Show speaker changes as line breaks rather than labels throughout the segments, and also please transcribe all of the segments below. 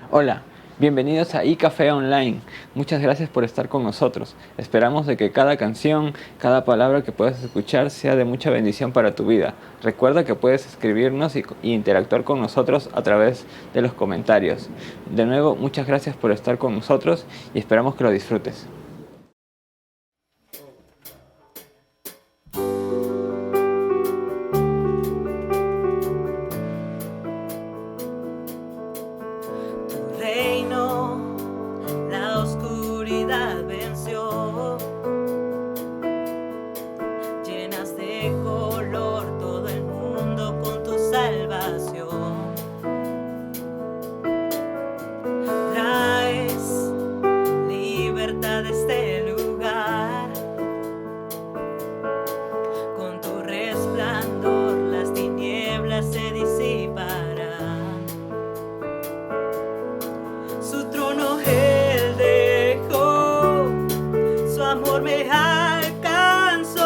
Hola, bienvenidos a iCafé Online. Muchas gracias por estar con nosotros. Esperamos de que cada canción, cada palabra que puedas escuchar sea de mucha bendición para tu vida. Recuerda que puedes escribirnos y interactuar con nosotros a través de los comentarios. De nuevo, muchas gracias por estar con nosotros y esperamos que lo disfrutes.
Tu reino, la oscuridad venció. Llenas de color todo el mundo con tu salvación. Traes libertad a este lugar. Con tu resplandor las tinieblas se disiparán. Su trono él dejó, su amor me alcanzó.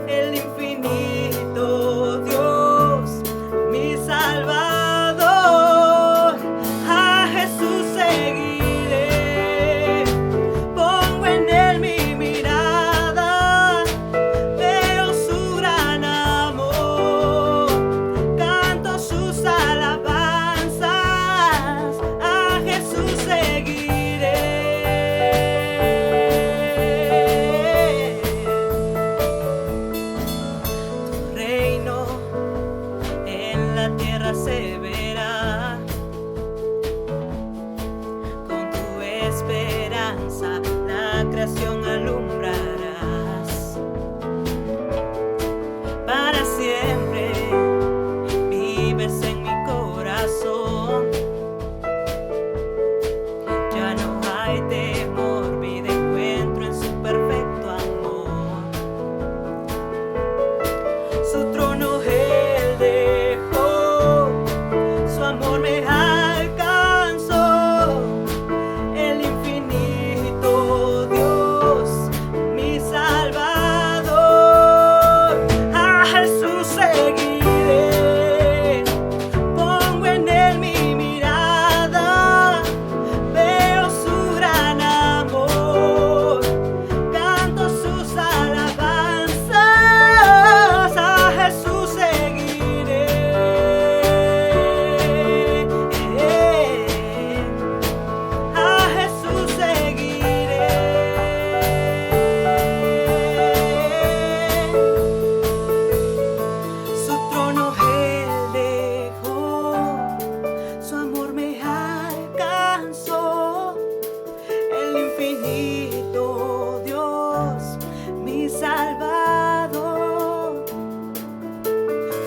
El infinito Dios, mi Salvador. A Jesús seguiré, pongo en él mi mirada. Veo su gran amor, canto sus alabanzas. A Jesús seguiré. Tu reino en la tierra se verá. Con tu esperanza la creación alumbrarás. Para siempre vives en mi corazón. Ya no hay temor, vida encuentro en su perfecto amor. Su trono él dejó, su amor me alcanzó. El infinito Dios, mi Salvador. A Jesús seguiré, pongo en él mi mirada. Veo su gran amor, canto sus alabanzas. A Jesús seguiré. A Jesús seguiré. Su trono él dejó, su amor me alcanzó. El infinito Dios, mi Salvador.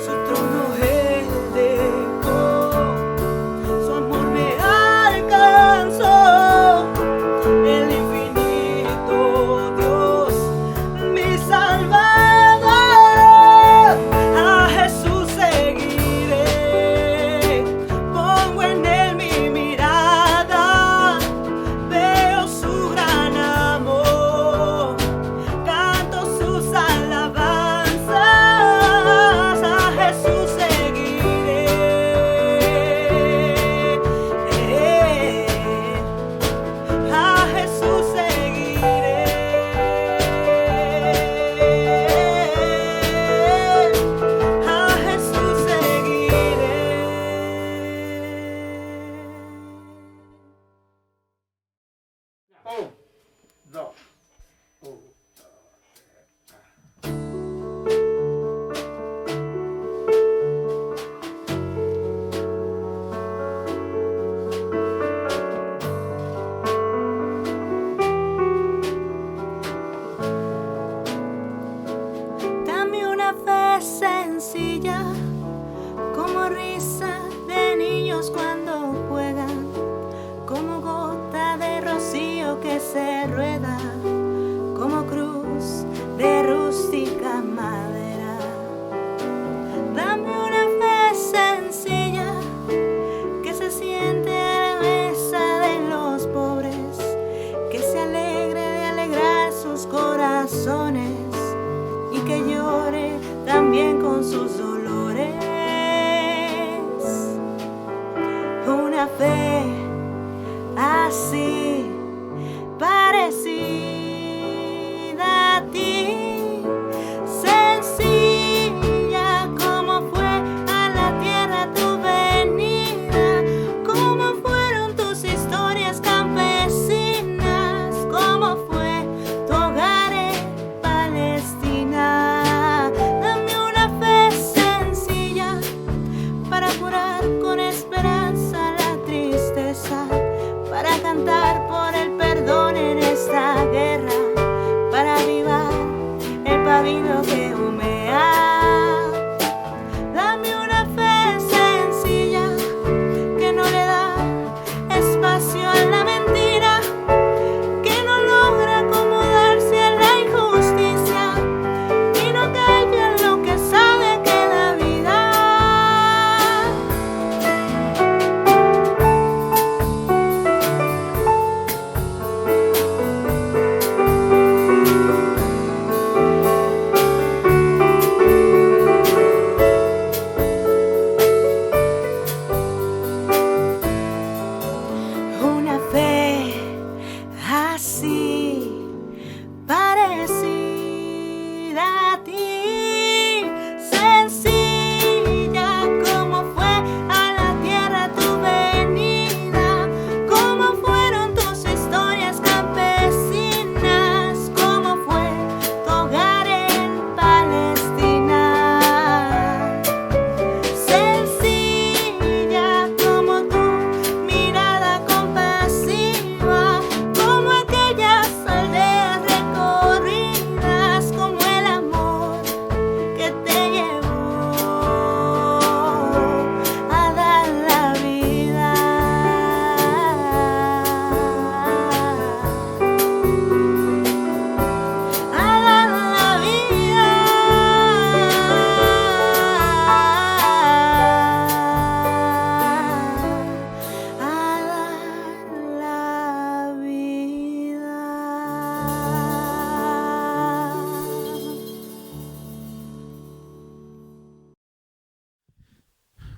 Su trono él dejó, su amor me alcanzó. El infinito Dios, mi Salvador. A Jesús seguiré, pongo en él mi mirada. Veo su gran amor, canto sus alabanzas. A Jesús seguiré. A Jesús seguiré. A Jesús seguiré.
Un, dos, un,
Dame una fe sencilla, como risa de niños cuando juegan, como gota de rocío que se rueda, como cruz de rústica madera. Dame una fe sencilla, que se siente a la mesa de los pobres, que se alegre de alegrar sus corazones y que llore también con sus dolores. Una fe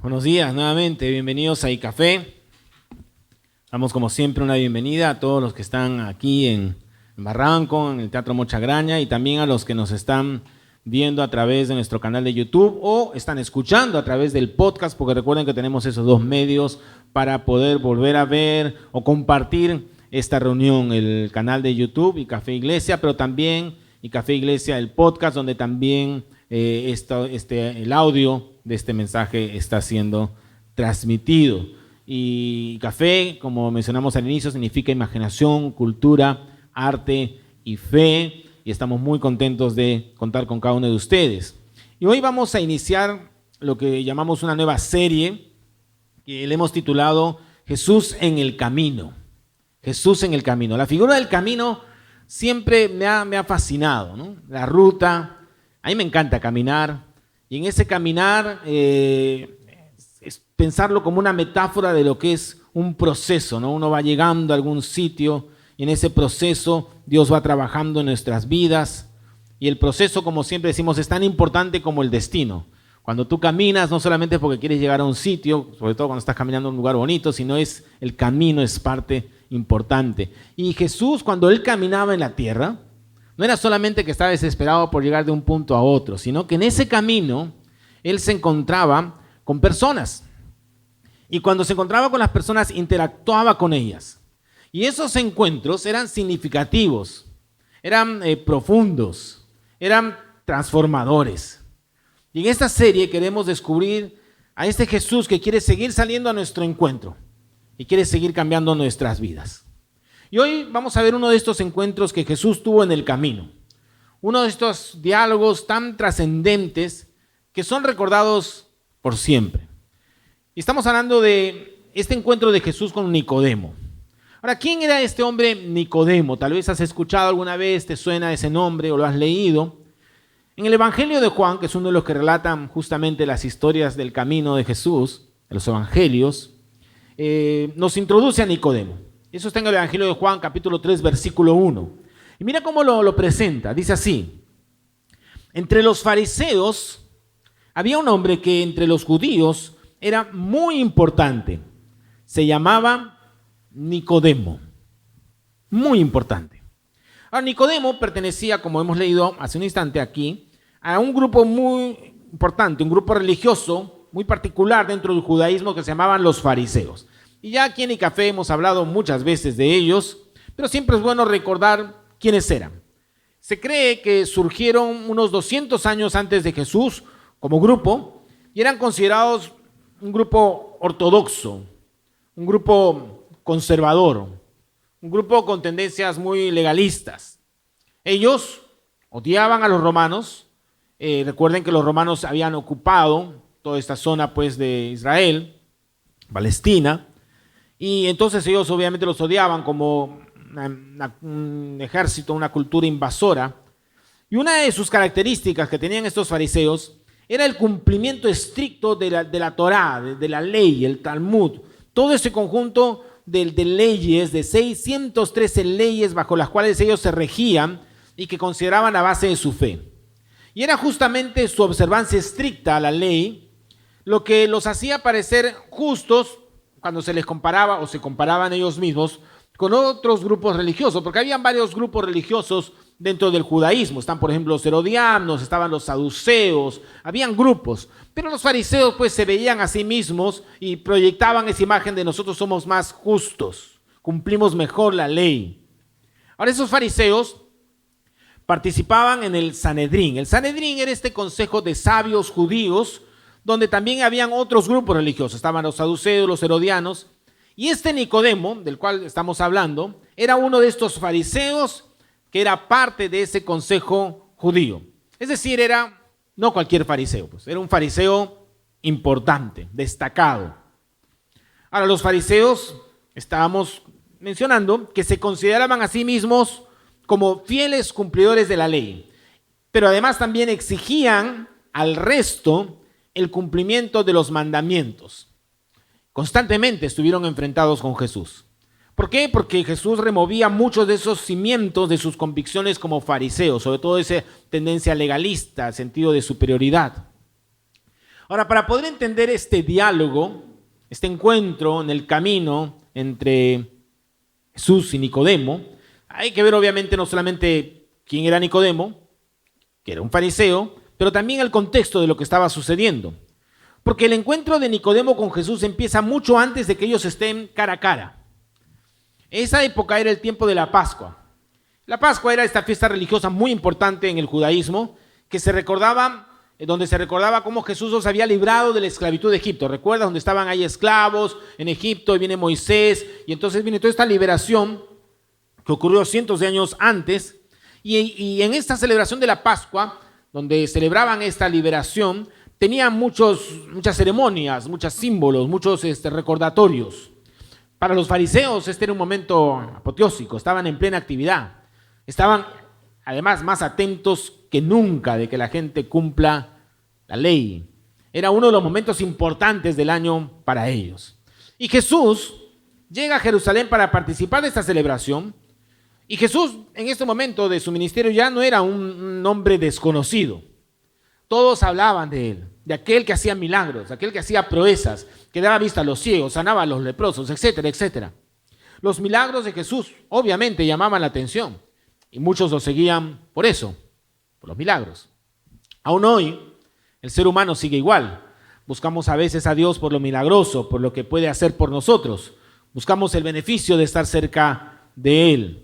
Buenos días nuevamente, bienvenidos a iCafé. Damos como siempre una bienvenida a todos los que están aquí en Barranco, en el Teatro Mochagraña, y también a los que nos están viendo a través de nuestro canal de YouTube o están escuchando a través del podcast, porque recuerden que tenemos esos dos medios para poder volver a ver o compartir esta reunión, el canal de YouTube iCafé Iglesia, pero también iCafé Iglesia, el podcast, donde también el audio de este mensaje está siendo transmitido. Y café, como mencionamos al inicio, significa imaginación, cultura, arte y fe, y estamos muy contentos de contar con cada uno de ustedes. Y hoy vamos a iniciar lo que llamamos una nueva serie que le hemos titulado Jesús en el Camino. Jesús en el Camino. La figura del camino siempre me ha fascinado, ¿no? La ruta, a mí me encanta caminar, y en ese caminar es pensarlo como una metáfora de lo que es un proceso, ¿no? Uno va llegando a algún sitio y en ese proceso Dios va trabajando en nuestras vidas, y el proceso, como siempre decimos, es tan importante como el destino. Cuando tú caminas, no solamente es porque quieres llegar a un sitio, sobre todo cuando estás caminando a un lugar bonito, sino es el camino, es parte importante. Y Jesús, cuando él caminaba en la tierra, no era solamente que estaba desesperado por llegar de un punto a otro, sino que en ese camino él se encontraba con personas. Y cuando se encontraba con las personas, interactuaba con ellas. Y esos encuentros eran significativos, eran profundos, eran transformadores. Y en esta serie queremos descubrir a este Jesús que quiere seguir saliendo a nuestro encuentro y quiere seguir cambiando nuestras vidas. Y hoy vamos a ver uno de estos encuentros que Jesús tuvo en el camino. Uno de estos diálogos tan trascendentes que son recordados por siempre. Y estamos hablando de este encuentro de Jesús con Nicodemo. Ahora, ¿quién era este hombre Nicodemo? Tal vez has escuchado alguna vez, te suena ese nombre o lo has leído. En el Evangelio de Juan, que es uno de los que relatan justamente las historias del camino de Jesús, en los Evangelios, nos introduce a Nicodemo. Eso está en el Evangelio de Juan, capítulo 3, versículo 1. Y mira cómo lo presenta. Dice así: entre los fariseos había un hombre que entre los judíos era muy importante. Se llamaba Nicodemo. Muy importante. Ahora, Nicodemo pertenecía, como hemos leído hace un instante aquí, a un grupo muy importante, un grupo religioso muy particular dentro del judaísmo que se llamaban los fariseos. Y ya aquí en iCafé hemos hablado muchas veces de ellos, pero siempre es bueno recordar quiénes eran. Se cree que surgieron unos 200 años antes de Jesús como grupo y eran considerados un grupo ortodoxo, un grupo conservador, un grupo con tendencias muy legalistas. Ellos odiaban a los romanos. Recuerden que los romanos habían ocupado toda esta zona pues de Israel, Palestina, y entonces ellos obviamente los odiaban como un ejército, una cultura invasora. Y una de sus características que tenían estos fariseos era el cumplimiento estricto de la Torá, de la ley, el Talmud, todo ese conjunto de leyes, de 613 leyes bajo las cuales ellos se regían y que consideraban la base de su fe. Y era justamente su observancia estricta a la ley lo que los hacía parecer justos cuando se les comparaba o se comparaban ellos mismos con otros grupos religiosos, porque habían varios grupos religiosos dentro del judaísmo. Están, por ejemplo, los herodianos, estaban los saduceos, habían grupos, pero los fariseos pues se veían a sí mismos y proyectaban esa imagen de nosotros somos más justos, cumplimos mejor la ley. Ahora, esos fariseos participaban en el Sanedrín. El Sanedrín era este consejo de sabios judíos, donde también habían otros grupos religiosos. Estaban los saduceos, los herodianos, y este Nicodemo, del cual estamos hablando, era uno de estos fariseos que era parte de ese consejo judío. Es decir, era no cualquier fariseo, pues, era un fariseo importante, destacado. Ahora, los fariseos, estábamos mencionando, que se consideraban a sí mismos como fieles cumplidores de la ley, pero además también exigían al resto el cumplimiento de los mandamientos. Constantemente estuvieron enfrentados con Jesús. ¿Por qué? Porque Jesús removía muchos de esos cimientos de sus convicciones como fariseos, sobre todo esa tendencia legalista, sentido de superioridad. Ahora, para poder entender este diálogo, este encuentro en el camino entre Jesús y Nicodemo, hay que ver obviamente no solamente quién era Nicodemo, que era un fariseo, pero también el contexto de lo que estaba sucediendo. Porque el encuentro de Nicodemo con Jesús empieza mucho antes de que ellos estén cara a cara. Esa época era el tiempo de la Pascua. La Pascua era esta fiesta religiosa muy importante en el judaísmo, que se recordaba, donde se recordaba cómo Jesús los había librado de la esclavitud de Egipto. ¿Recuerdas? Donde estaban ahí esclavos en Egipto y viene Moisés, y entonces viene toda esta liberación que ocurrió cientos de años antes. Y en esta celebración de la Pascua, donde celebraban esta liberación, tenían muchas ceremonias, muchos símbolos, muchos recordatorios. Para los fariseos este era un momento apoteósico, estaban en plena actividad. Estaban además más atentos que nunca de que la gente cumpla la ley. Era uno de los momentos importantes del año para ellos. Y Jesús llega a Jerusalén para participar de esta celebración. Y Jesús en este momento de su ministerio ya no era un hombre desconocido. Todos hablaban de él, de aquel que hacía milagros, de aquel que hacía proezas, que daba vista a los ciegos, sanaba a los leprosos, etcétera, etcétera. Los milagros de Jesús obviamente llamaban la atención y muchos lo seguían por eso, por los milagros. Aún hoy el ser humano sigue igual. Buscamos a veces a Dios por lo milagroso, por lo que puede hacer por nosotros. Buscamos el beneficio de estar cerca de Él.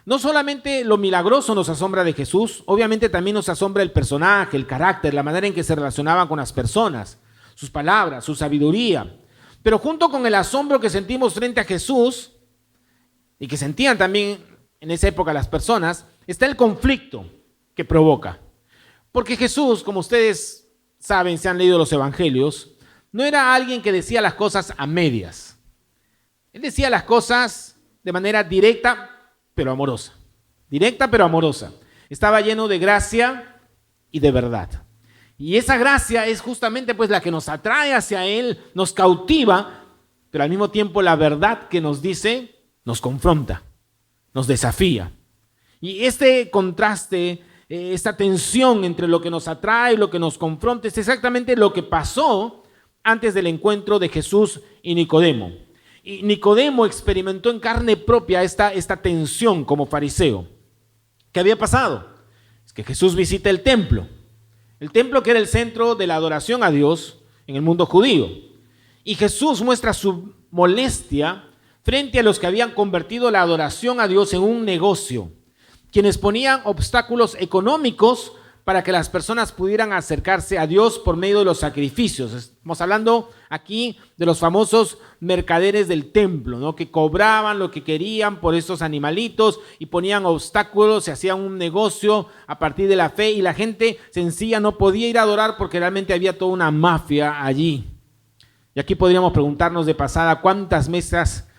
No solamente lo milagroso nos asombra de Jesús, obviamente también nos asombra el personaje, el carácter, la manera en que se relacionaba con las personas, sus palabras, su sabiduría. Pero junto con el asombro que sentimos frente a Jesús, y que sentían también en esa época las personas, está el conflicto que provoca. Porque Jesús, como ustedes saben, si han leído los evangelios, no era alguien que decía las cosas a medias. Él decía las cosas de manera directa, pero amorosa. Directa, pero amorosa. Estaba lleno de gracia y de verdad. Y esa gracia es justamente pues la que nos atrae hacia Él, nos cautiva, pero al mismo tiempo la verdad que nos dice nos confronta, nos desafía. Y este contraste, esta tensión entre lo que nos atrae y lo que nos confronta es exactamente lo que pasó antes del encuentro de Jesús y Nicodemo. Y Nicodemo experimentó en carne propia esta tensión como fariseo. ¿Qué había pasado? Es que Jesús visita el templo que era el centro de la adoración a Dios en el mundo judío. Y Jesús muestra su molestia frente a los que habían convertido la adoración a Dios en un negocio, quienes ponían obstáculos económicos para que las personas pudieran acercarse a Dios por medio de los sacrificios. Estamos hablando aquí de los famosos mercaderes del templo, ¿no? Que cobraban lo que querían por estos animalitos y ponían obstáculos, se hacían un negocio a partir de la fe y la gente sencilla no podía ir a adorar porque realmente había toda una mafia allí. Y aquí podríamos preguntarnos de pasada, ¿cuántas mesas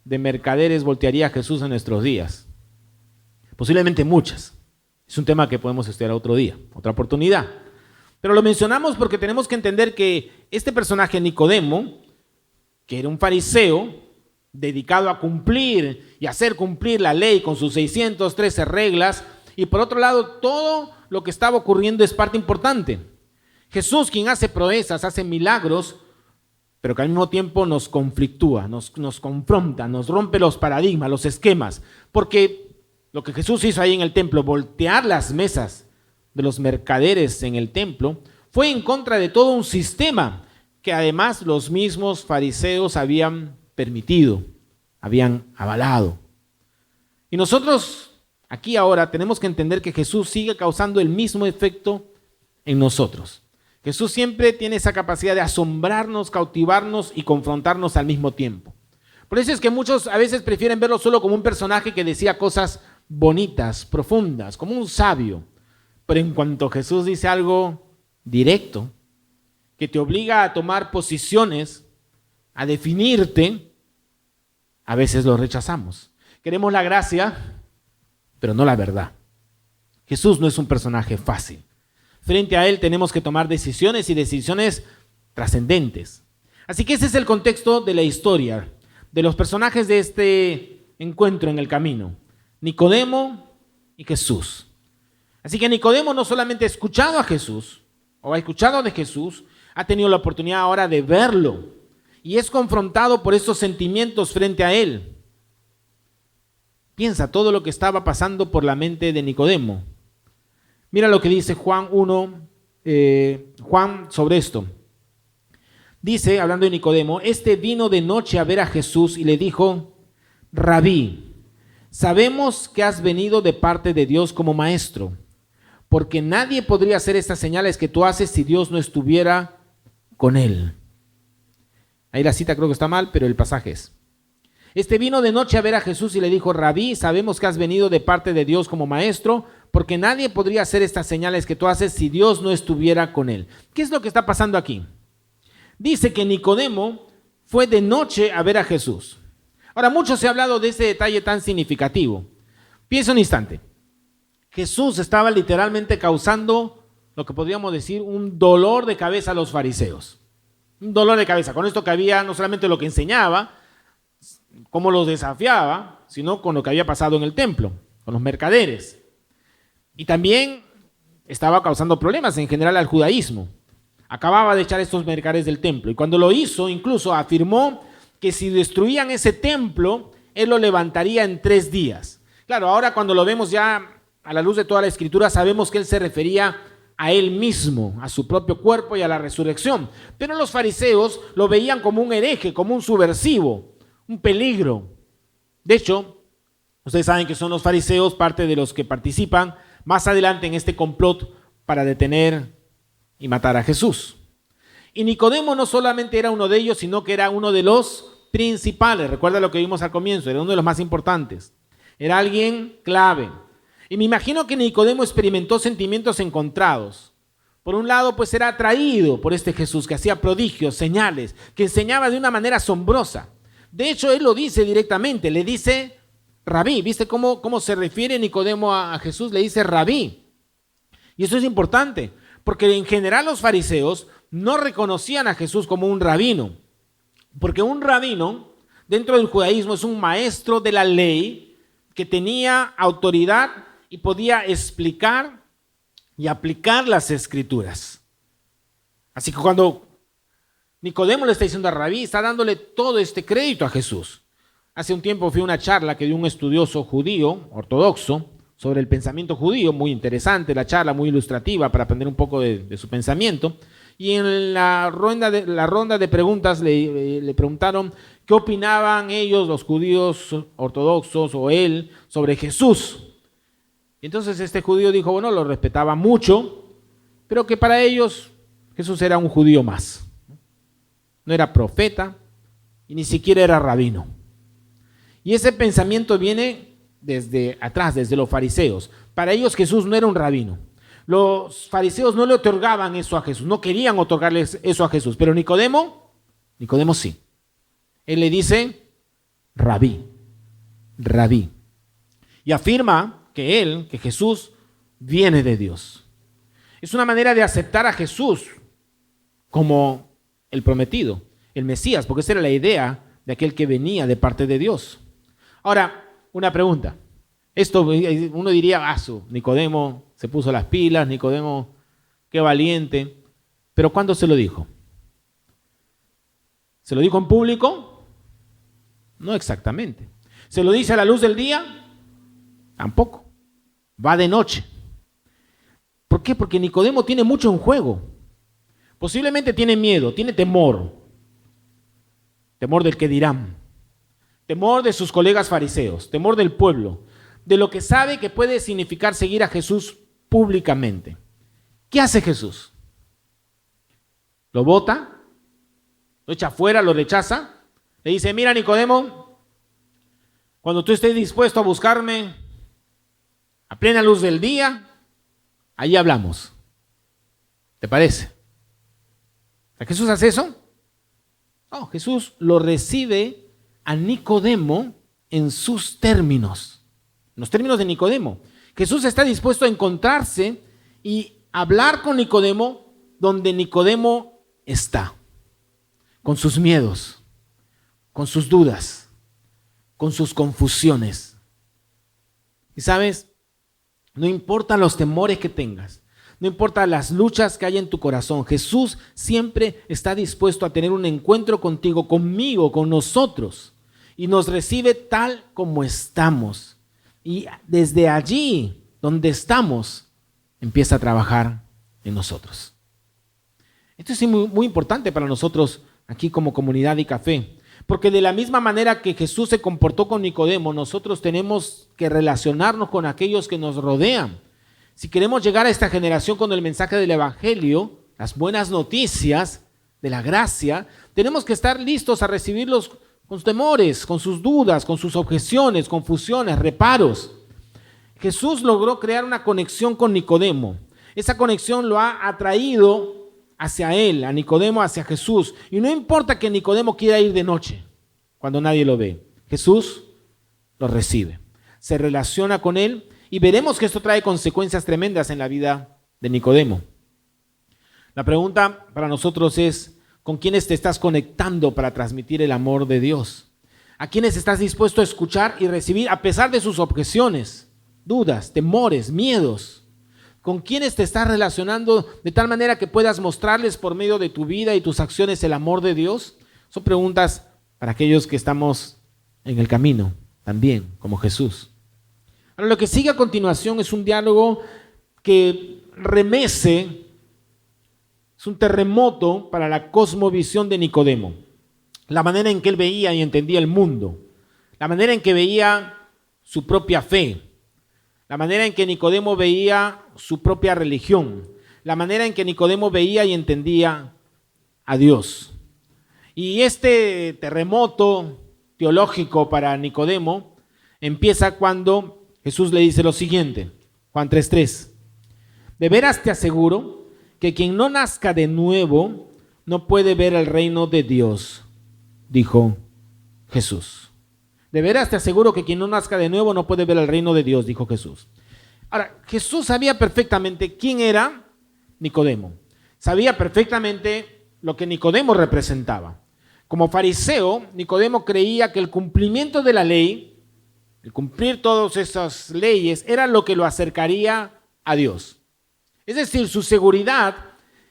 de mercaderes voltearía Jesús en nuestros días? Posiblemente muchas. Es un tema que podemos estudiar otro día, otra oportunidad. Pero lo mencionamos porque tenemos que entender que este personaje Nicodemo, que era un fariseo dedicado a cumplir y hacer cumplir la ley con sus 613 reglas, y por otro lado todo lo que estaba ocurriendo es parte importante. Jesús, quien hace proezas, hace milagros, pero que al mismo tiempo nos conflictúa, nos confronta, nos rompe los paradigmas, los esquemas, porque lo que Jesús hizo ahí en el templo, voltear las mesas de los mercaderes en el templo, fue en contra de todo un sistema que además los mismos fariseos habían permitido, habían avalado. Y nosotros aquí ahora tenemos que entender que Jesús sigue causando el mismo efecto en nosotros. Jesús siempre tiene esa capacidad de asombrarnos, cautivarnos y confrontarnos al mismo tiempo. Por eso es que muchos a veces prefieren verlo solo como un personaje que decía cosas bonitas, profundas, como un sabio. Pero en cuanto Jesús dice algo directo, que te obliga a tomar posiciones, a definirte, a veces lo rechazamos. Queremos la gracia, pero no la verdad. Jesús no es un personaje fácil. Frente a Él tenemos que tomar decisiones y decisiones trascendentes. Así que ese es el contexto de la historia, de los personajes de este encuentro en el camino. Nicodemo y Jesús. Así que Nicodemo no solamente ha escuchado a Jesús, o ha escuchado de Jesús, ha tenido la oportunidad ahora de verlo y es confrontado por estos sentimientos frente a él. Piensa todo lo que estaba pasando por la mente de Nicodemo. Mira lo que dice Juan sobre esto. Dice, hablando de Nicodemo, este vino de noche a ver a Jesús y le dijo: Rabí, sabemos que has venido de parte de Dios como maestro, porque nadie podría hacer estas señales que tú haces si Dios no estuviera con él. Ahí la cita creo que está mal, pero el pasaje es: este vino de noche a ver a Jesús y le dijo: Rabí, sabemos que has venido de parte de Dios como maestro, porque nadie podría hacer estas señales que tú haces si Dios no estuviera con él. ¿Qué es lo que está pasando aquí? Dice que Nicodemo fue de noche a ver a Jesús. Ahora, mucho se ha hablado de ese detalle tan significativo. Piensa un instante. Jesús estaba literalmente causando lo que podríamos decir un dolor de cabeza a los fariseos. Un dolor de cabeza. Con esto que había no solamente lo que enseñaba, cómo los desafiaba, sino con lo que había pasado en el templo, con los mercaderes. Y también estaba causando problemas en general al judaísmo. Acababa de echar estos mercaderes del templo. Y cuando lo hizo, incluso afirmó que si destruían ese templo, él lo levantaría en 3 días. Claro, ahora cuando lo vemos ya a la luz de toda la Escritura, sabemos que él se refería a él mismo, a su propio cuerpo y a la resurrección. Pero los fariseos lo veían como un hereje, como un subversivo, un peligro. De hecho, ustedes saben que son los fariseos parte de los que participan más adelante en este complot para detener y matar a Jesús. Y Nicodemo no solamente era uno de ellos, sino que era uno de los principales. Recuerda lo que vimos al comienzo, era uno de los más importantes. Era alguien clave. Y me imagino que Nicodemo experimentó sentimientos encontrados. Por un lado, pues era atraído por este Jesús que hacía prodigios, señales, que enseñaba de una manera asombrosa. De hecho, él lo dice directamente, le dice Rabí. ¿Viste cómo se refiere Nicodemo a Jesús? Le dice Rabí. Y eso es importante, porque en general los fariseos no reconocían a Jesús como un rabino, porque un rabino dentro del judaísmo es un maestro de la ley que tenía autoridad y podía explicar y aplicar las escrituras. Así que cuando Nicodemo le está diciendo a Rabí, está dándole todo este crédito a Jesús. Hace un tiempo fui a una charla que dio un estudioso judío, ortodoxo, sobre el pensamiento judío, muy interesante la charla, muy ilustrativa para aprender un poco de su pensamiento. Y en la ronda de preguntas le preguntaron qué opinaban ellos, los judíos ortodoxos o él, sobre Jesús. Y entonces este judío dijo, bueno, lo respetaba mucho, pero que para ellos Jesús era un judío más. No era profeta y ni siquiera era rabino. Y ese pensamiento viene desde atrás, desde los fariseos. Para ellos Jesús no era un rabino. Los fariseos no le otorgaban eso a Jesús, no querían otorgarles eso a Jesús, pero Nicodemo sí. Él le dice, rabí. Y afirma que Jesús viene de Dios. Es una manera de aceptar a Jesús como el prometido, el Mesías, porque esa era la idea de aquel que venía de parte de Dios. Ahora, una pregunta. Esto uno diría, Nicodemo se puso las pilas, Nicodemo, qué valiente. Pero ¿cuándo se lo dijo? ¿Se lo dijo en público? No exactamente. ¿Se lo dice a la luz del día? Tampoco. Va de noche. ¿Por qué? Porque Nicodemo tiene mucho en juego. Posiblemente tiene miedo, tiene temor. Temor del que dirán. Temor de sus colegas fariseos, temor del pueblo, de lo que sabe que puede significar seguir a Jesús públicamente. ¿Qué hace Jesús? ¿Lo bota? ¿Lo echa fuera? ¿Lo rechaza? Le dice, mira Nicodemo, cuando tú estés dispuesto a buscarme a plena luz del día, ahí hablamos. ¿Te parece? ¿Jesús hace eso? No, Jesús lo recibe a Nicodemo en sus términos, en los términos de Nicodemo. Jesús está dispuesto a encontrarse y hablar con Nicodemo donde Nicodemo está, con sus miedos, con sus dudas, con sus confusiones. Y sabes, no importa los temores que tengas, no importa las luchas que hay en tu corazón, Jesús siempre está dispuesto a tener un encuentro contigo, conmigo, con nosotros, y nos recibe tal como estamos. Y desde allí, donde estamos, empieza a trabajar en nosotros. Esto es muy importante para nosotros aquí como Comunidad y Café, porque de la misma manera que Jesús se comportó con Nicodemo, nosotros tenemos que relacionarnos con aquellos que nos rodean. Si queremos llegar a esta generación con el mensaje del Evangelio, las buenas noticias de la gracia, tenemos que estar listos a recibirlos con sus temores, con sus dudas, con sus objeciones, confusiones, reparos. Jesús logró crear una conexión con Nicodemo. Esa conexión lo ha atraído hacia él, a Nicodemo hacia Jesús. Y no importa que Nicodemo quiera ir de noche, cuando nadie lo ve. Jesús lo recibe, se relaciona con él. Y veremos que esto trae consecuencias tremendas en la vida de Nicodemo. La pregunta para nosotros es, ¿con quiénes te estás conectando para transmitir el amor de Dios? ¿A quiénes estás dispuesto a escuchar y recibir a pesar de sus objeciones, dudas, temores, miedos? ¿Con quiénes te estás relacionando de tal manera que puedas mostrarles por medio de tu vida y tus acciones el amor de Dios? Son preguntas para aquellos que estamos en el camino también, como Jesús. Ahora, lo que sigue a continuación es un diálogo que remece, es un terremoto para la cosmovisión de Nicodemo, la manera en que él veía y entendía el mundo, la manera en que veía su propia fe, la manera en que Nicodemo veía su propia religión, la manera en que Nicodemo veía y entendía a Dios. Y este terremoto teológico para Nicodemo empieza cuando Jesús le dice lo siguiente, Juan 3:3. De veras te aseguro que quien no nazca de nuevo no puede ver el reino de Dios, dijo Jesús. De veras te aseguro que quien no nazca de nuevo no puede ver el reino de Dios, dijo Jesús. Ahora, Jesús sabía perfectamente quién era Nicodemo. Sabía perfectamente lo que Nicodemo representaba. Como fariseo, Nicodemo creía que el cumplimiento de la ley, el cumplir todas esas leyes, era lo que lo acercaría a Dios. Es decir, su seguridad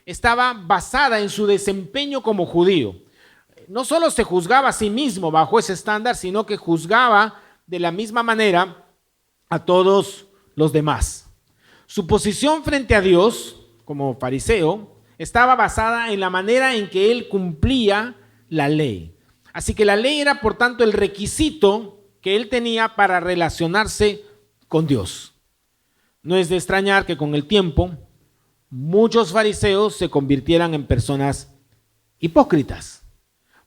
estaba basada en su desempeño como judío. No solo se juzgaba a sí mismo bajo ese estándar, sino que juzgaba de la misma manera a todos los demás. Su posición frente a Dios, como fariseo, estaba basada en la manera en que él cumplía la ley. Así que la ley era, por tanto, el requisito que él tenía para relacionarse con Dios. No es de extrañar que con el tiempo muchos fariseos se convirtieran en personas hipócritas,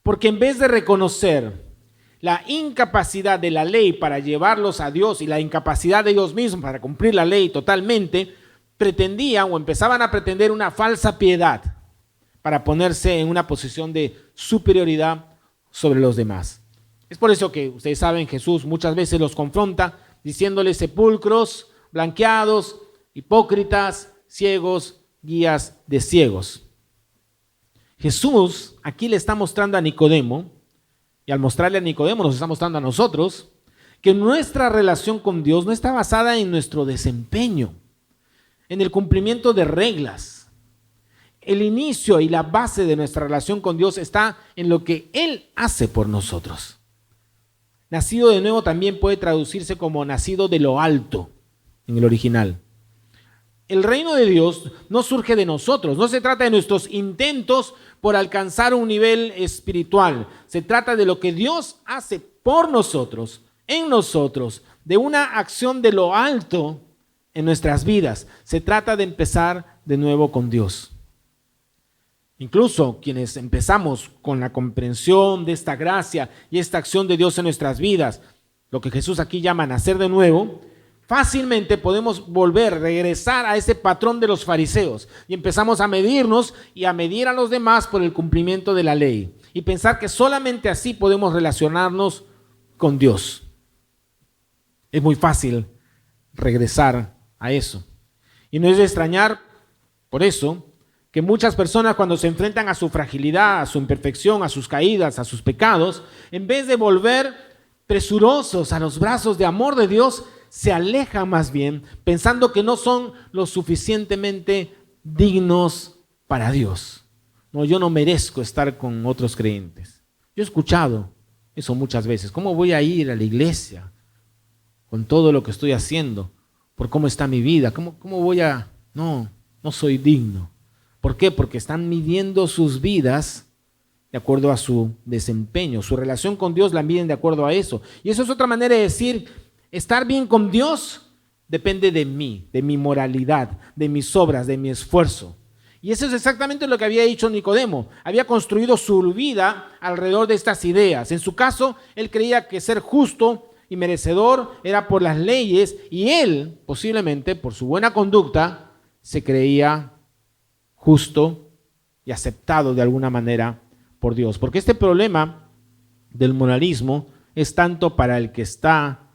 porque en vez de reconocer la incapacidad de la ley para llevarlos a Dios y la incapacidad de ellos mismos para cumplir la ley totalmente, pretendían o empezaban a pretender una falsa piedad para ponerse en una posición de superioridad sobre los demás. Es por eso que ustedes saben, Jesús muchas veces los confronta diciéndoles sepulcros blanqueados, hipócritas, ciegos, guías de ciegos. Jesús aquí le está mostrando a Nicodemo, y al mostrarle a Nicodemo nos está mostrando a nosotros, que nuestra relación con Dios no está basada en nuestro desempeño, en el cumplimiento de reglas. El inicio y la base de nuestra relación con Dios está en lo que Él hace por nosotros. Nacido de nuevo también puede traducirse como nacido de lo alto en el original. El reino de Dios no surge de nosotros, no se trata de nuestros intentos por alcanzar un nivel espiritual. Se trata de lo que Dios hace por nosotros, en nosotros, de una acción de lo alto en nuestras vidas. Se trata de empezar de nuevo con Dios. Incluso quienes empezamos con la comprensión de esta gracia y esta acción de Dios en nuestras vidas, lo que Jesús aquí llama nacer de nuevo, fácilmente podemos regresar a ese patrón de los fariseos y empezamos a medirnos y a medir a los demás por el cumplimiento de la ley y pensar que solamente así podemos relacionarnos con Dios. Es muy fácil regresar a eso. Y no es de extrañar, por eso, que muchas personas cuando se enfrentan a su fragilidad, a su imperfección, a sus caídas, a sus pecados, en vez de volver presurosos a los brazos de amor de Dios, se alejan más bien pensando que no son lo suficientemente dignos para Dios. No, yo no merezco estar con otros creyentes. Yo he escuchado eso muchas veces. ¿Cómo voy a ir a la iglesia con todo lo que estoy haciendo? Por cómo está mi vida. ¿Cómo voy a...? No soy digno. ¿Por qué? Porque están midiendo sus vidas de acuerdo a su desempeño. Su relación con Dios la miden de acuerdo a eso. Y eso es otra manera de decir, estar bien con Dios depende de mí, de mi moralidad, de mis obras, de mi esfuerzo. Y eso es exactamente lo que había dicho Nicodemo. Había construido su vida alrededor de estas ideas. En su caso, él creía que ser justo y merecedor era por las leyes, y él, posiblemente por su buena conducta, se creía justo y aceptado de alguna manera por Dios. Porque este problema del moralismo es tanto para el que está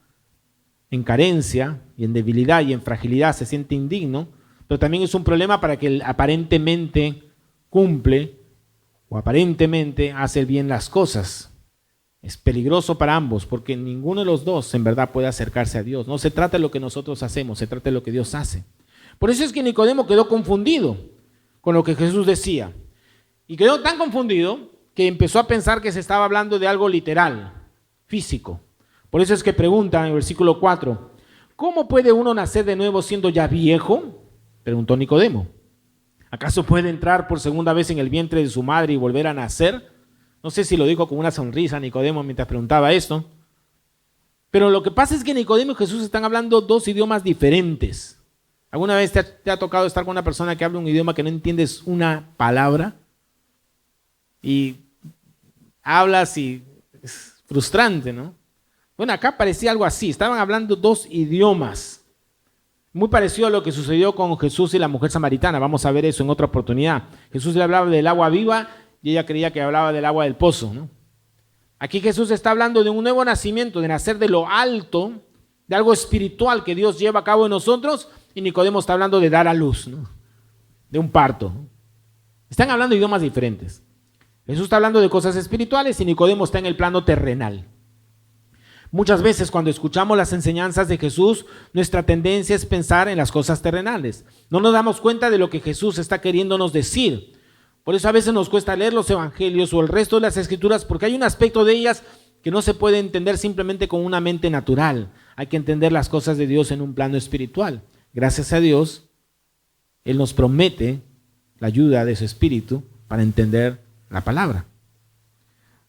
en carencia y en debilidad y en fragilidad, se siente indigno, pero también es un problema para que él aparentemente cumple o aparentemente hace bien las cosas. Es peligroso para ambos porque ninguno de los dos en verdad puede acercarse a Dios. No se trata de lo que nosotros hacemos, se trata de lo que Dios hace. Por eso es que Nicodemo quedó confundido con lo que Jesús decía. Y quedó tan confundido que empezó a pensar que se estaba hablando de algo literal, físico. Por eso es que pregunta en el versículo 4, ¿cómo puede uno nacer de nuevo siendo ya viejo? Preguntó Nicodemo. ¿Acaso puede entrar por segunda vez en el vientre de su madre y volver a nacer? No sé si lo dijo con una sonrisa Nicodemo mientras preguntaba esto. Pero lo que pasa es que Nicodemo y Jesús están hablando dos idiomas diferentes. ¿Alguna vez te ha tocado estar con una persona que habla un idioma que no entiendes una palabra? Y hablas y es frustrante, ¿no? Bueno, acá parecía algo así. Estaban hablando dos idiomas. Muy parecido a lo que sucedió con Jesús y la mujer samaritana. Vamos a ver eso en otra oportunidad. Jesús le hablaba del agua viva y ella creía que hablaba del agua del pozo, ¿no? Aquí Jesús está hablando de un nuevo nacimiento, de nacer de lo alto, de algo espiritual que Dios lleva a cabo en nosotros, y Nicodemo está hablando de dar a luz, ¿no? De un parto. Están hablando de idiomas diferentes. Jesús está hablando de cosas espirituales y Nicodemo está en el plano terrenal. Muchas veces cuando escuchamos las enseñanzas de Jesús, nuestra tendencia es pensar en las cosas terrenales. No nos damos cuenta de lo que Jesús está queriéndonos decir. Por eso a veces nos cuesta leer los evangelios o el resto de las escrituras, porque hay un aspecto de ellas que no se puede entender simplemente con una mente natural. Hay que entender las cosas de Dios en un plano espiritual. Gracias a Dios, Él nos promete la ayuda de su Espíritu para entender la palabra.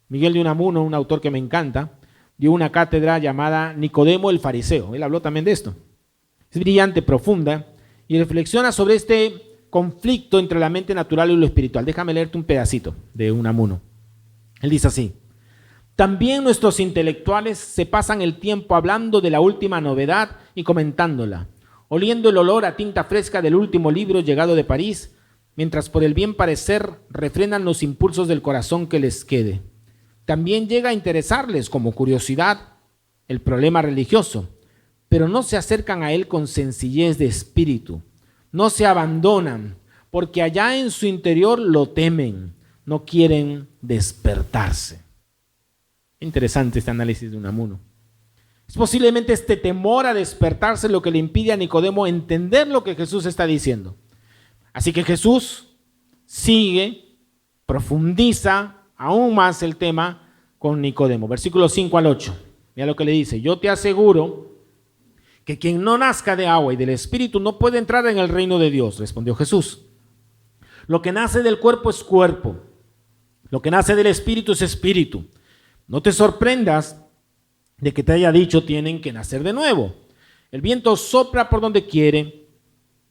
Miguel de Unamuno, un autor que me encanta, dio una cátedra llamada Nicodemo el Fariseo. Él habló también de esto. Es brillante, profunda, y reflexiona sobre este conflicto entre la mente natural y lo espiritual. Déjame leerte un pedacito de Unamuno. Él dice así: también nuestros intelectuales se pasan el tiempo hablando de la última novedad y comentándola, oliendo el olor a tinta fresca del último libro llegado de París, mientras por el bien parecer refrenan los impulsos del corazón que les quede. También llega a interesarles como curiosidad el problema religioso, pero no se acercan a él con sencillez de espíritu, no se abandonan, porque allá en su interior lo temen, no quieren despertarse. Interesante este análisis de Unamuno. Es posiblemente este temor a despertarse lo que le impide a Nicodemo entender lo que Jesús está diciendo. Así que Jesús sigue, profundiza aún más el tema con Nicodemo. Versículos 5 al 8. Mira lo que le dice: yo te aseguro que quien no nazca de agua y del Espíritu no puede entrar en el reino de Dios, respondió Jesús. Lo que nace del cuerpo es cuerpo, lo que nace del Espíritu es espíritu. No te sorprendas de que te haya dicho tienen que nacer de nuevo. El viento sopla por donde quiere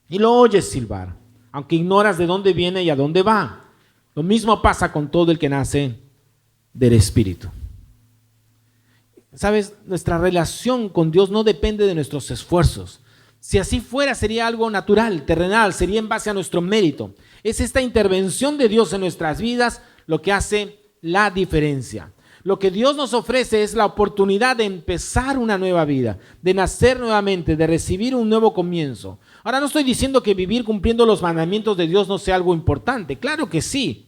y lo oyes silbar, aunque ignoras de dónde viene y a dónde va. Lo mismo pasa con todo el que nace del Espíritu. ¿Sabes? Nuestra relación con Dios no depende de nuestros esfuerzos. Si así fuera, sería algo natural, terrenal, sería en base a nuestro mérito. Es esta intervención de Dios en nuestras vidas lo que hace la diferencia. Lo que Dios nos ofrece es la oportunidad de empezar una nueva vida, de nacer nuevamente, de recibir un nuevo comienzo. Ahora, no estoy diciendo que vivir cumpliendo los mandamientos de Dios no sea algo importante. Claro que sí.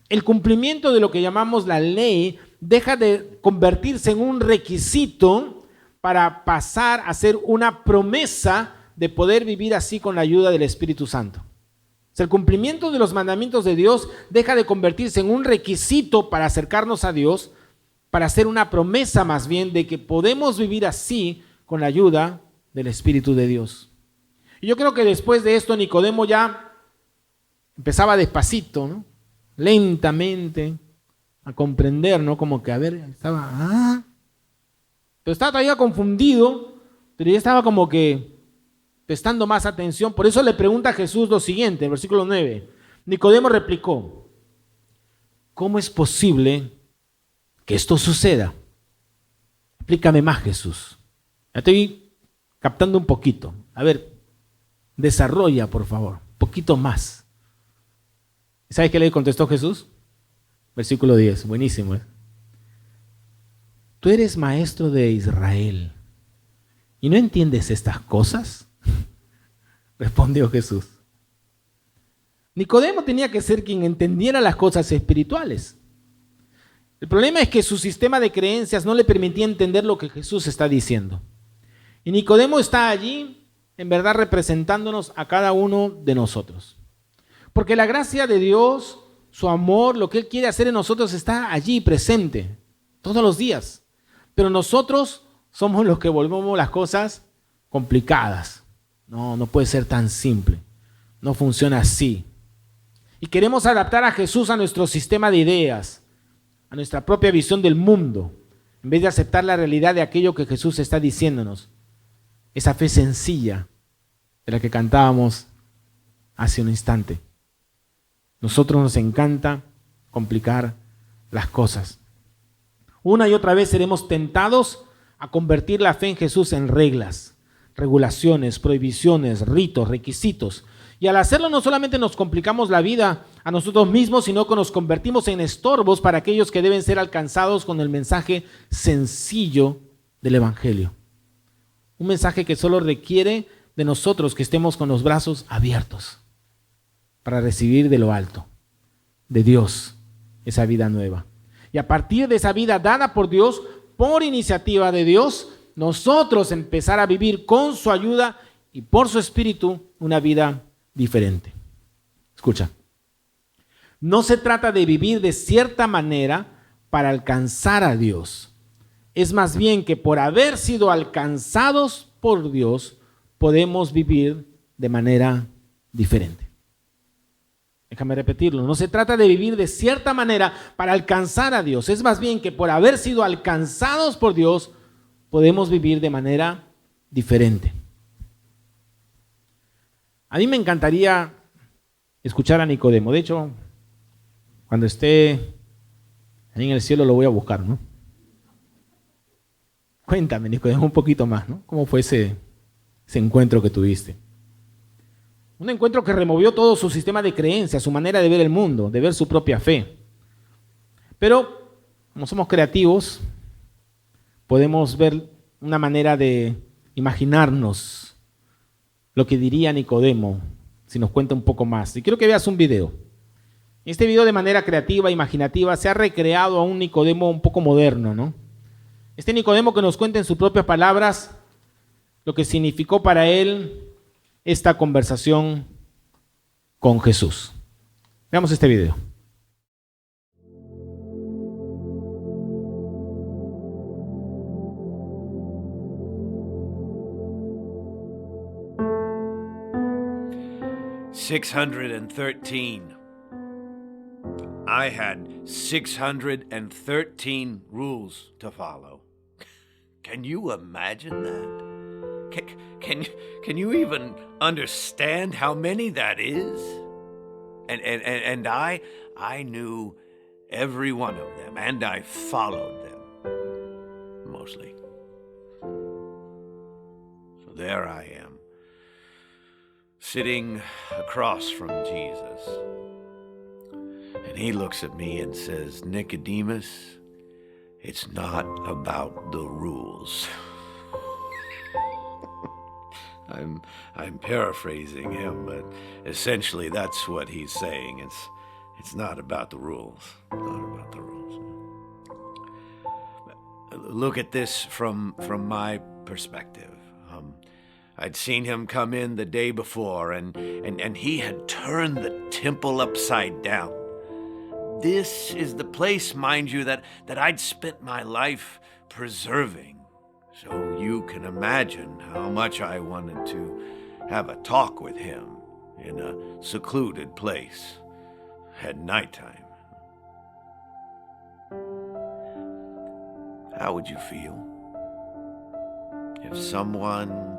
El cumplimiento de lo que llamamos la ley deja de convertirse en un requisito para pasar a ser una promesa de poder vivir así con la ayuda del Espíritu Santo. O sea, el cumplimiento de los mandamientos de Dios deja de convertirse en un requisito para acercarnos a Dios, para hacer una promesa más bien de que podemos vivir así con la ayuda del Espíritu de Dios. Y yo creo que después de esto Nicodemo ya empezaba despacito, ¿no? Lentamente a comprender, ¿no? Como que, a ver, estaba, pero estaba todavía confundido, pero ya estaba como que prestando más atención. Por eso le pregunta a Jesús lo siguiente, en versículo 9. Nicodemo replicó: ¿cómo es posible que esto suceda? Explícame más, Jesús. Ya estoy captando un poquito. A ver, desarrolla, por favor, un poquito más. ¿Sabes qué le contestó Jesús? Versículo 10, buenísimo. ¿Tú eres maestro de Israel y no entiendes estas cosas? Respondió Jesús. Nicodemo tenía que ser quien entendiera las cosas espirituales. El problema es que su sistema de creencias no le permitía entender lo que Jesús está diciendo. Y Nicodemo está allí, en verdad, representándonos a cada uno de nosotros. Porque la gracia de Dios, su amor, lo que Él quiere hacer en nosotros está allí presente, todos los días. Pero nosotros somos los que volvemos las cosas complicadas. No puede ser tan simple. No funciona así. Y queremos adaptar a Jesús a nuestro sistema de ideas, a nuestra propia visión del mundo, en vez de aceptar la realidad de aquello que Jesús está diciéndonos. Esa fe sencilla de la que cantábamos hace un instante. Nosotros nos encanta complicar las cosas. Una y otra vez seremos tentados a convertir la fe en Jesús en reglas, regulaciones, prohibiciones, ritos, requisitos. Y al hacerlo no solamente nos complicamos la vida a nosotros mismos, sino que nos convertimos en estorbos para aquellos que deben ser alcanzados con el mensaje sencillo del Evangelio. Un mensaje que solo requiere de nosotros que estemos con los brazos abiertos para recibir de lo alto, de Dios, esa vida nueva. Y a partir de esa vida dada por Dios, por iniciativa de Dios, nosotros empezar a vivir con su ayuda y por su Espíritu una vida diferente. Escucha, no se trata de vivir de cierta manera para alcanzar a Dios. Es más bien que por haber sido alcanzados por Dios, podemos vivir de manera diferente. Déjame repetirlo, no se trata de vivir de cierta manera para alcanzar a Dios. Es más bien que por haber sido alcanzados por Dios, podemos vivir de manera diferente. A mí me encantaría escuchar a Nicodemo. De hecho, cuando esté ahí en el cielo lo voy a buscar, ¿no? Cuéntame, Nicodemo, un poquito más, ¿no? ¿Cómo fue ese encuentro que tuviste? Un encuentro que removió todo su sistema de creencias, su manera de ver el mundo, de ver su propia fe. Pero, como somos creativos, podemos ver una manera de imaginarnos lo que diría Nicodemo si nos cuenta un poco más. Y quiero que veas un video. Este video, de manera creativa, imaginativa, se ha recreado a un Nicodemo un poco moderno, ¿no? Este Nicodemo que nos cuenta en sus propias palabras lo que significó para él esta conversación con Jesús. Veamos este video.
$613. I had 613 rules to follow. Can you imagine that? Can you even understand how many that is? And I knew every one of them, and I followed them, mostly. So there I am, sitting across from Jesus. And he looks at me and says, Nicodemus, it's not about the rules. I'm paraphrasing him, but essentially that's what he's saying. It's not about the rules. Not about the rules. Look at this from my perspective. I'd seen him come in the day before, and he had turned the temple upside down. This is the place, mind you, that I'd spent my life preserving. So you can imagine how much I wanted to have a talk with him in a secluded place at nighttime. How would you feel if someone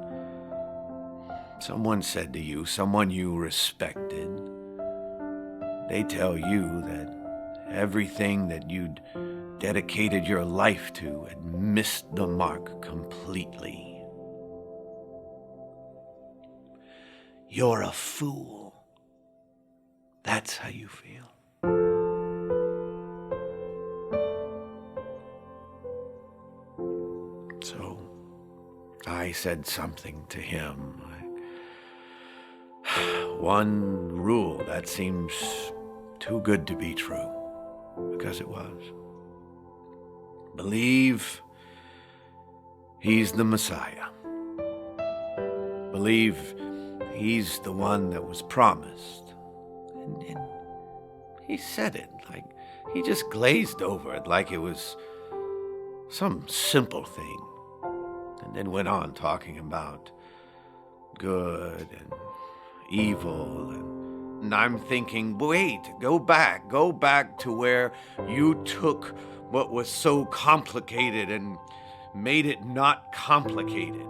said to you, someone you respected, they tell you that everything that you'd dedicated your life to had missed the mark completely? You're a fool. That's how you feel. So I said something to him. One rule that seems too good to be true, because it was. Believe he's the Messiah. Believe he's the one that was promised. And he said it like he just glazed over it like it was some simple thing. And then went on talking about good and evil, and I'm thinking, wait, go back to where you took what was so complicated and made it not complicated.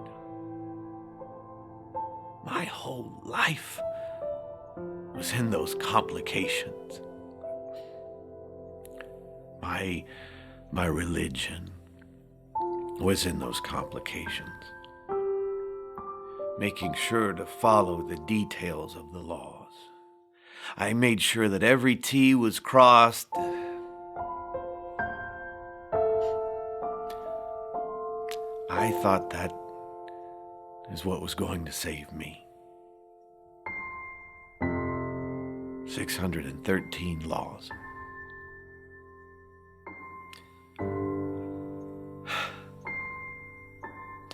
My whole life was in those complications. My religion was in those complications. Making sure to follow the details of the laws. I made sure that every T was crossed. I thought that is what was going to save me. 613 laws.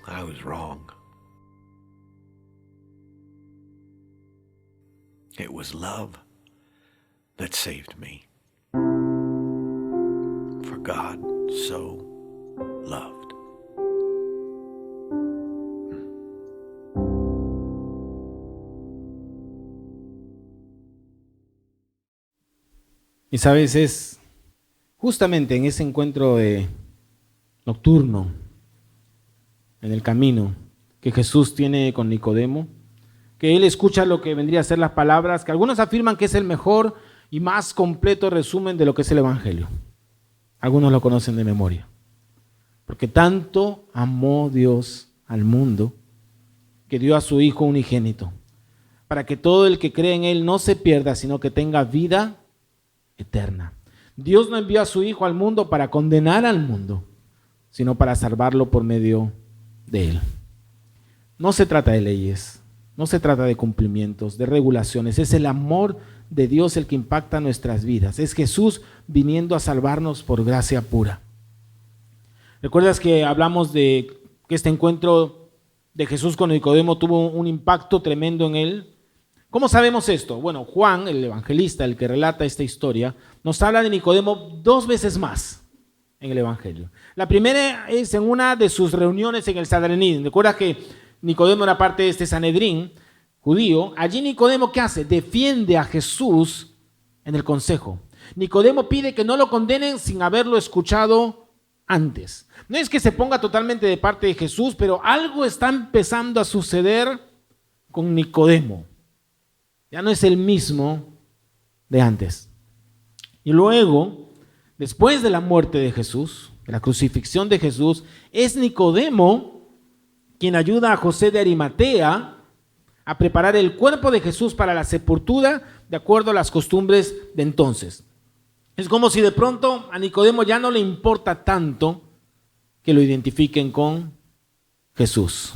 I was wrong. It was love that saved me. For God so loved.
Y sabes, es justamente en ese encuentro nocturno, en el camino, que Jesús tiene con Nicodemo, que él escucha lo que vendría a ser las palabras, que algunos afirman que es el mejor y más completo resumen de lo que es el Evangelio. Algunos lo conocen de memoria. Porque tanto amó Dios al mundo, que dio a su Hijo unigénito, para que todo el que cree en Él no se pierda, sino que tenga vida eterna. Dios no envió a su Hijo al mundo para condenar al mundo, sino para salvarlo por medio de Él. No se trata de leyes, no se trata de cumplimientos, de regulaciones. Es el amor de Dios el que impacta nuestras vidas. Es Jesús viniendo a salvarnos por gracia pura. ¿Recuerdas que hablamos de que este encuentro de Jesús con Nicodemo tuvo un impacto tremendo en él? ¿Cómo sabemos esto? Bueno, Juan, el evangelista, el que relata esta historia, nos habla de Nicodemo 2 veces más en el Evangelio. La primera es en una de sus reuniones en el Sanedrín. ¿Recuerdas que Nicodemo era parte de este Sanedrín judío? Allí Nicodemo, ¿qué hace? Defiende a Jesús en el consejo. Nicodemo pide que no lo condenen sin haberlo escuchado antes. No es que se ponga totalmente de parte de Jesús, pero algo está empezando a suceder con Nicodemo. Ya no es el mismo de antes. Y luego, después de la muerte de Jesús, de la crucifixión de Jesús, es Nicodemo quien ayuda a José de Arimatea a preparar el cuerpo de Jesús para la sepultura de acuerdo a las costumbres de entonces. Es como si de pronto a Nicodemo ya no le importa tanto que lo identifiquen con Jesús.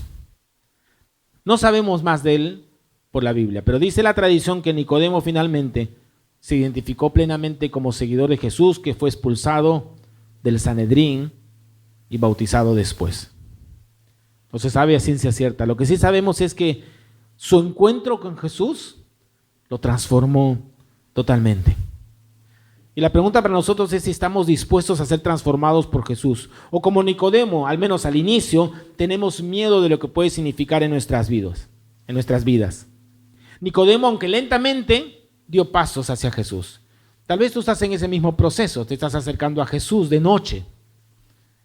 No sabemos más de él por la Biblia, pero dice la tradición que Nicodemo finalmente se identificó plenamente como seguidor de Jesús, que fue expulsado del Sanedrín y bautizado después. no se sabe a ciencia cierta. Lo que sí sabemos es que su encuentro con Jesús lo transformó totalmente. Y la pregunta para nosotros es si estamos dispuestos a ser transformados por Jesús. O como Nicodemo, al menos al inicio, tenemos miedo de lo que puede significar en nuestras vidas. Nicodemo, aunque lentamente, dio pasos hacia Jesús. Tal vez tú estás en ese mismo proceso, te estás acercando a Jesús de noche.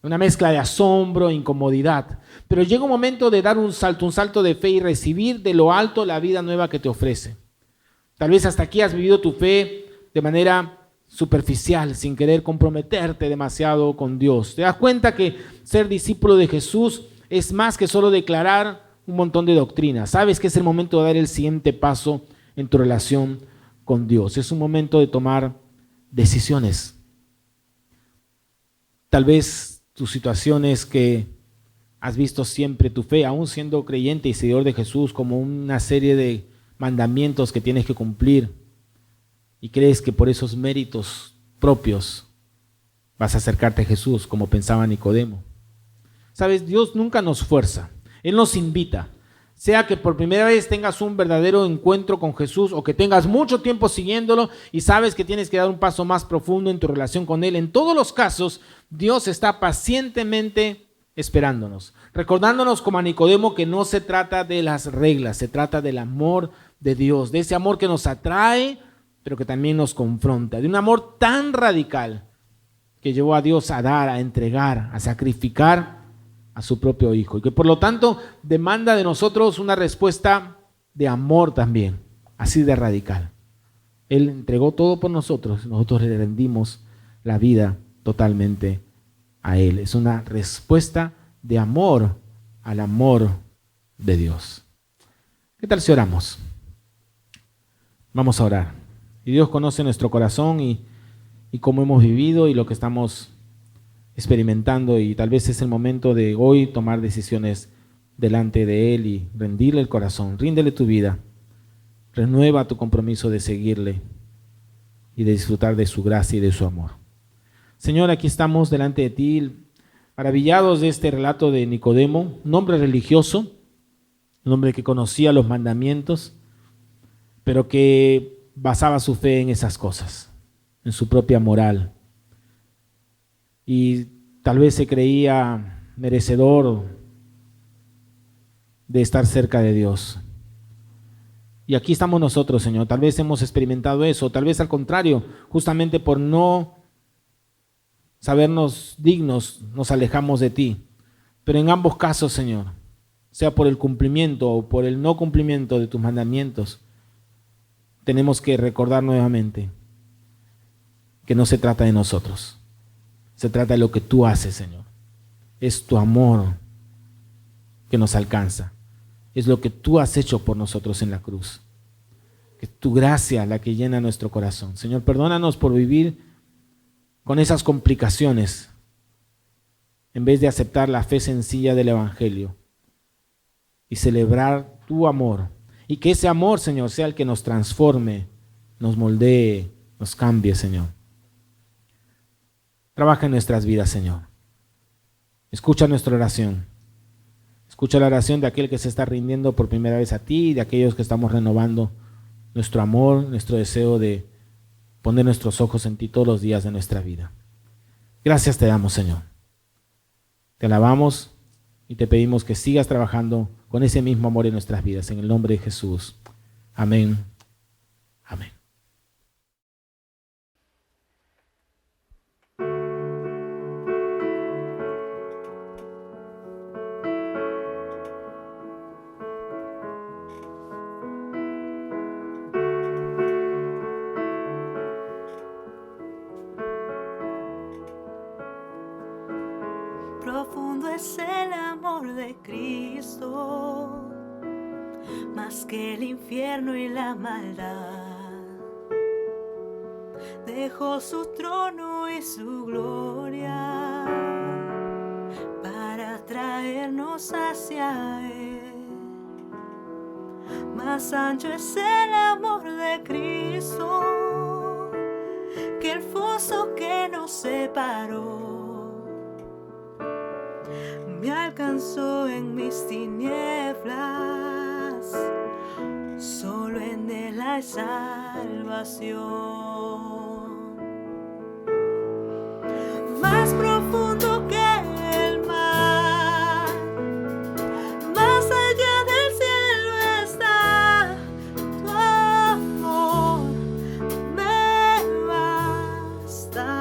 Una mezcla de asombro e incomodidad. Pero llega un momento de dar un salto de fe y recibir de lo alto la vida nueva que te ofrece. Tal vez hasta aquí has vivido tu fe de manera superficial, sin querer comprometerte demasiado con Dios. Te das cuenta que ser discípulo de Jesús es más que solo declarar un montón de doctrinas. Sabes que es el momento de dar el siguiente paso en tu relación con Dios. Es un momento de tomar decisiones. Tal vez tu situación es que has visto siempre tu fe, aún siendo creyente y seguidor de Jesús, como una serie de mandamientos que tienes que cumplir, y crees que por esos méritos propios vas a acercarte a Jesús, como pensaba Nicodemo. Sabes, Dios nunca nos fuerza, Él nos invita. Sea que por primera vez tengas un verdadero encuentro con Jesús o que tengas mucho tiempo siguiéndolo y sabes que tienes que dar un paso más profundo en tu relación con Él. En todos los casos, Dios está pacientemente esperándonos, recordándonos como a Nicodemo que no se trata de las reglas, se trata del amor de Dios, de ese amor que nos atrae, pero que también nos confronta, de un amor tan radical que llevó a Dios a dar, a entregar, a sacrificar a su propio Hijo, y que por lo tanto demanda de nosotros una respuesta de amor también, así de radical. Él entregó todo por nosotros le rendimos la vida totalmente a Él. Es una respuesta de amor al amor de Dios. ¿Qué tal si oramos? Vamos a orar. Y Dios conoce nuestro corazón y cómo hemos vivido y lo que estamos experimentando, y tal vez es el momento de hoy tomar decisiones delante de Él y rendirle el corazón. Ríndele tu vida, renueva tu compromiso de seguirle y de disfrutar de su gracia y de su amor. Señor, aquí estamos delante de ti, maravillados de este relato de Nicodemo, un hombre religioso, un hombre que conocía los mandamientos, pero que basaba su fe en esas cosas, en su propia moral. Y tal vez se creía merecedor de estar cerca de Dios. Y aquí estamos nosotros, Señor. Tal vez hemos experimentado eso, tal vez al contrario, justamente por no sabernos dignos, nos alejamos de ti. Pero en ambos casos, Señor, sea por el cumplimiento o por el no cumplimiento de tus mandamientos, tenemos que recordar nuevamente que no se trata de nosotros. Se trata de lo que tú haces, Señor. Es tu amor que nos alcanza. Es lo que tú has hecho por nosotros en la cruz. Es tu gracia la que llena nuestro corazón. Señor, perdónanos por vivir con esas complicaciones en vez de aceptar la fe sencilla del Evangelio y celebrar tu amor. Y que ese amor, Señor, sea el que nos transforme, nos moldee, nos cambie, Señor. Trabaja en nuestras vidas, Señor. Escucha nuestra oración. Escucha la oración de aquel que se está rindiendo por primera vez a ti y de aquellos que estamos renovando nuestro amor, nuestro deseo de poner nuestros ojos en ti todos los días de nuestra vida. Gracias te damos, Señor. Te alabamos y te pedimos que sigas trabajando con ese mismo amor en nuestras vidas. En el nombre de Jesús. Amén. Amén.
Profundo es el amor de Cristo, más que el infierno y la maldad. Dejó su trono y su gloria para traernos hacia Él. Más ancho es el amor de Cristo que el foso que nos separó. me alcanzó en mis tinieblas, solo en Él hay salvación. Más profundo que el mar, más allá del cielo está tu amor, me bastará.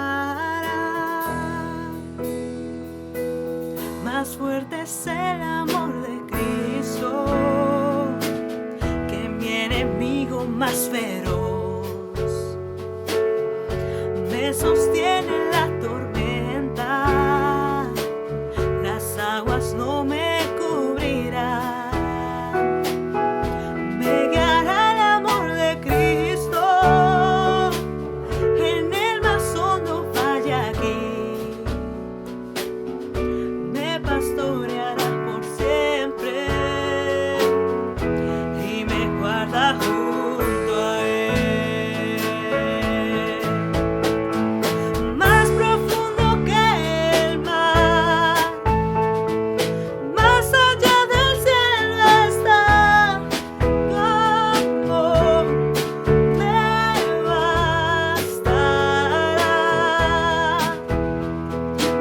Más fuerte es el amor de Cristo que mi enemigo más feroz. Me sostiene en la tormenta, las aguas no me cubrirán. Me guiará el amor de Cristo en el más hondo valle aquí. Me pastoreará por siempre y me guarda junto a Él. Más profundo que el mar, más allá del cielo está tu amor, me bastará.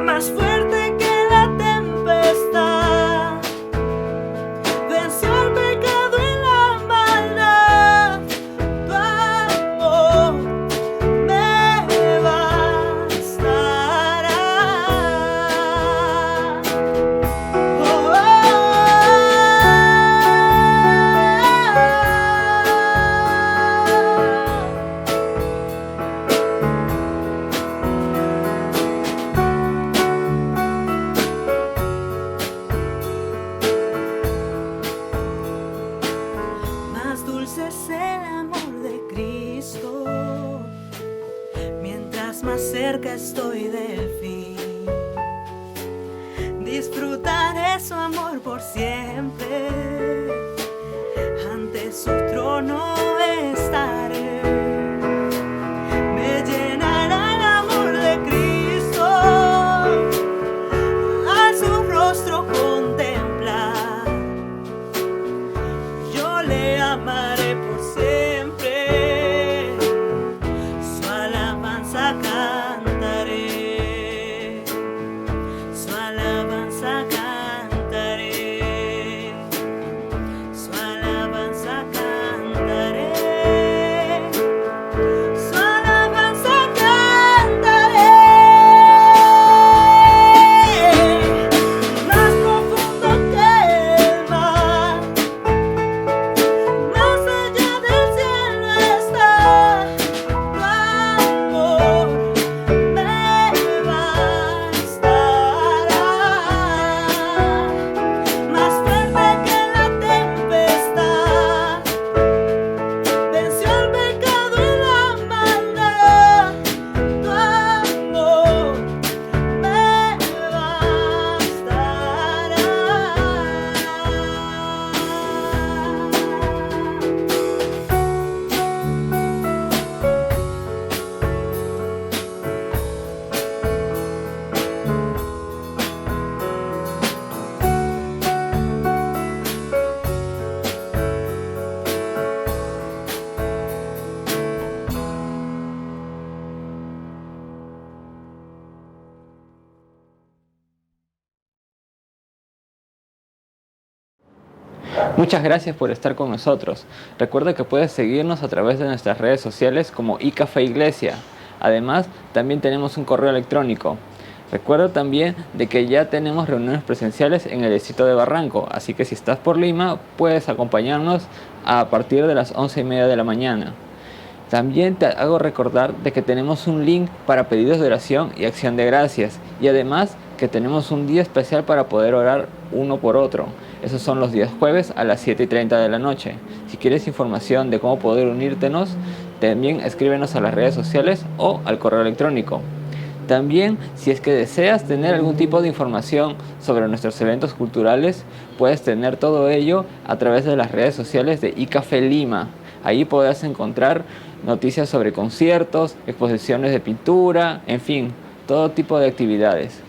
Más fuerte que la tempestad, venció el pecado y la maldad. Tu amor me bastará. Oh, Más dulce es el amor de Cristo, mientras más cerca estoy del fin. Disfrutaré su amor por siempre, ante su trono estaré. Me llenará el amor de Cristo, al su rostro contemplar. Yo le amaré por siempre, su alabanza cantaré, su alabanza cantaré, su alabanza cantaré, su alabanza cantaré. Más profundo que el mar, más allá del cielo está tu amor, me bastará. Más fuerte que la tempestad, venció el pecado y la maldad. Tu amor me
Muchas gracias por estar con nosotros. Recuerda que puedes seguirnos a través de nuestras redes sociales como iCafé Iglesia. Además, también tenemos un correo electrónico. Recuerda también de que ya tenemos reuniones presenciales en el distrito de Barranco, así que si estás por Lima, puedes acompañarnos a partir de las 11:30 de la mañana. También te hago recordar de que tenemos un link para pedidos de oración y acción de gracias, y además que tenemos un día especial para poder orar uno por otro. Esos son los días jueves a las 7:30 de la noche. Si quieres información de cómo poder unírtenos, también escríbenos a las redes sociales o al correo electrónico. También, si es que deseas tener algún tipo de información sobre nuestros eventos culturales, puedes tener todo ello a través de las redes sociales de iCafé Lima. Ahí podrás encontrar noticias sobre conciertos, exposiciones de pintura, en fin, todo tipo de actividades.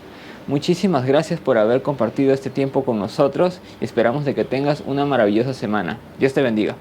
Muchísimas gracias por haber compartido este tiempo con nosotros y esperamos de que tengas una maravillosa semana. Dios te bendiga.